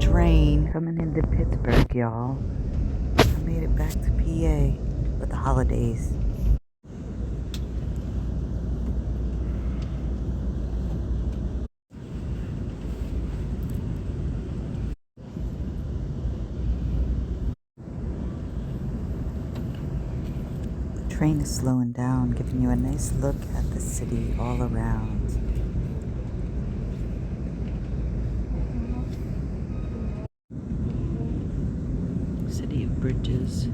train coming into Pittsburgh, y'all. I made it back to PA for the holidays. The train is slowing down, giving you a nice look at the city all around. City of Bridges.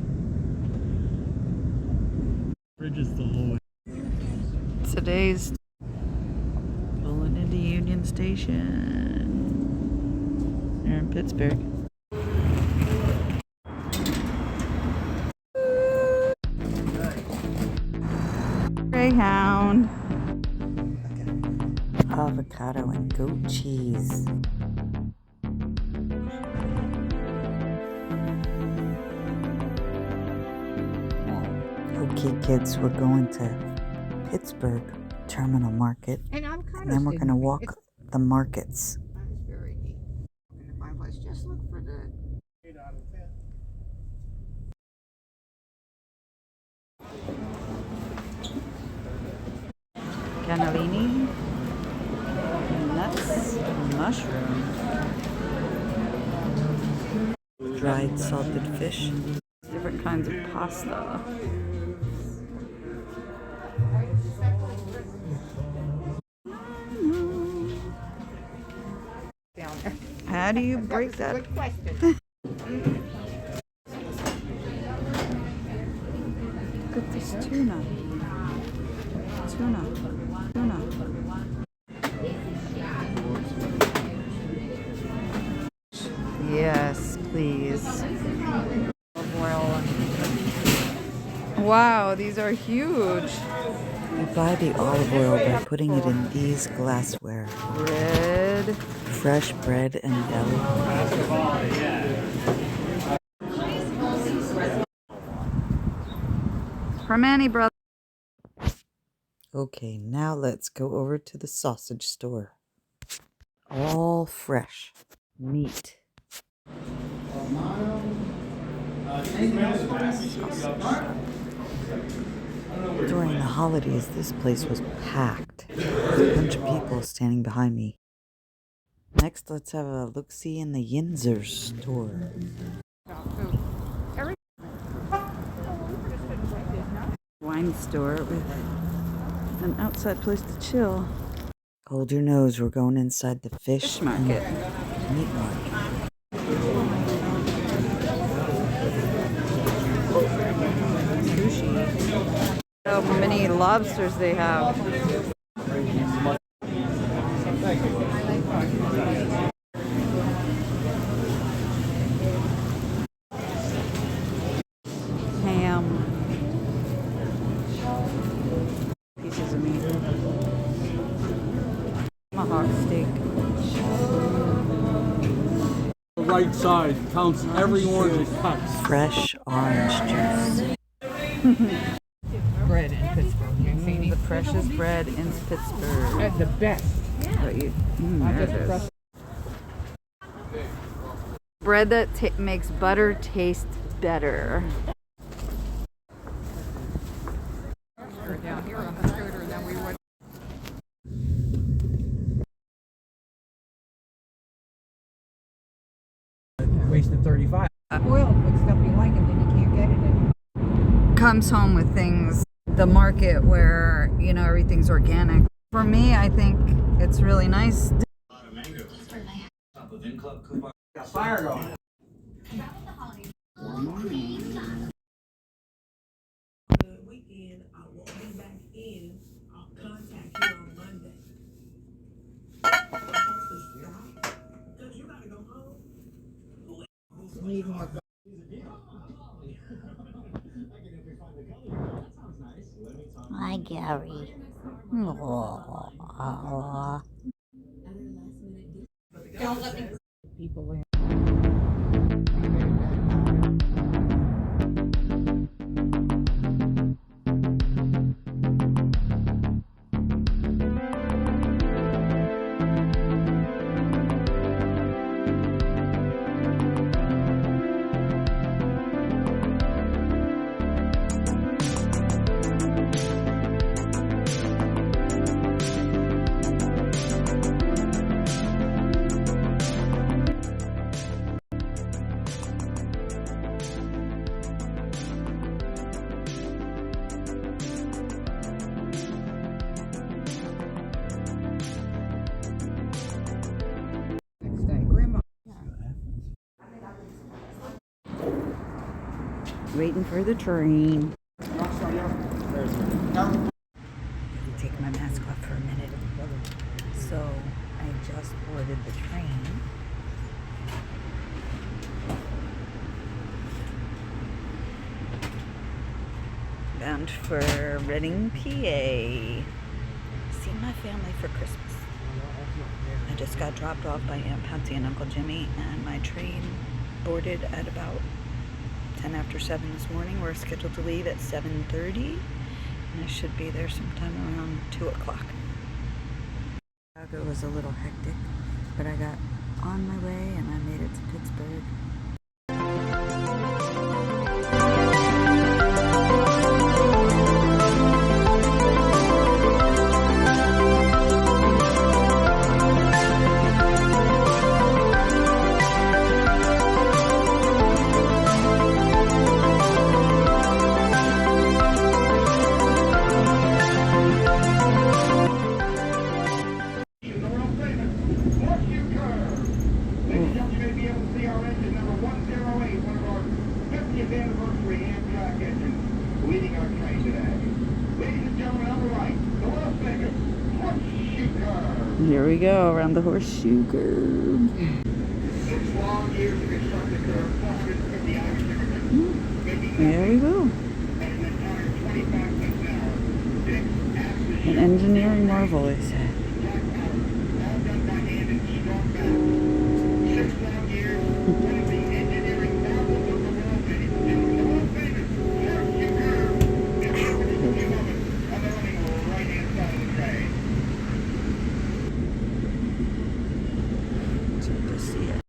Bridges the whole way. Today's pulling into Union Station here in Pittsburgh. Greyhound. Avocado and goat cheese. Okay, kids, we're going to Pittsburgh Terminal Market, and then we're going to walk the markets. That is very neat. And if I was just look for the 8 out of 10. Cannellini, nuts, mushroom, dried salted fish, different kinds of pasta. How do you break that? Good question. Look at this tuna. Tuna. Yes, please. Wow, these are huge. You buy the olive oil by putting it in these glassware. Bread. Fresh bread and deli. From Annie, brother. Okay, now let's go over to the sausage store. All fresh meat. During the holidays, this place was packed. There's a bunch of people standing behind me. Next, let's have a look-see in the Yinzer store. Wine store with an outside place to chill. Hold your nose, we're going inside the fish market. Meat market. Sushi. How many lobsters they have. Ham. Pieces of meat. Tomahawk steak. The right side counts every orange it cuts. Fresh orange juice. Bread in Pittsburgh. The precious bread in Pittsburgh. The best. There it is. Bread that makes butter taste better. We're down here on the scooter, and then we went. Wasted 35. Oil with stuff you like, and then you can't get it anymore. Comes home with things, the market where, you know, everything's organic. For me, I think it's really nice. Got fire going. Weekend, I won't be back in. I'll contact you on Monday. Because you gotta go home. Need more. Hi, Gary. People in. Waiting for the train. Take my mask off for a minute. So I just boarded the train. Bound for Reading, PA. See my family for Christmas. I just got dropped off by Aunt Patsy and Uncle Jimmy, and my train boarded at about 10 after 7 this morning. We're scheduled to leave at 7:30, and I should be there sometime around 2 o'clock. Chicago was a little hectic, but I got on my way and I made it to Pittsburgh. Leading our train today. Ladies and gentlemen, on the right, the Las Vegas Horseshoe curve. Here we go, around the Horseshoe curve. 6 long years to construct the curve, 450 Irish immigrants. There we go. And an entire 25 miles an hour. 6 axis An engineering marvel, they say. all done by hand in strong back. 6 long years, one of the engineering marvels of the world, ladies and gentlemen. The Las Vegas Horseshoe curve. And we're going to see a moment on the running right-hand side of the train. To see it.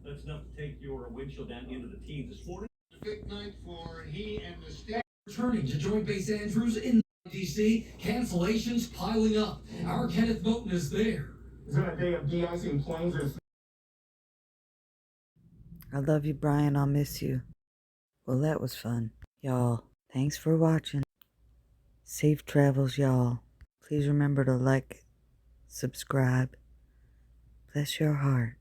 That's enough to take your windshield down into the teens this morning. Big night for he and the state. Returning to Joint Base Andrews in D.C., cancellations piling up. Our Kenneth Moten is there. It's been a day of de-icing planes. I love you, Brian. I'll miss you. Well, that was fun. Y'all, thanks for watching. Safe travels, y'all. Please remember to like, subscribe. Bless your heart.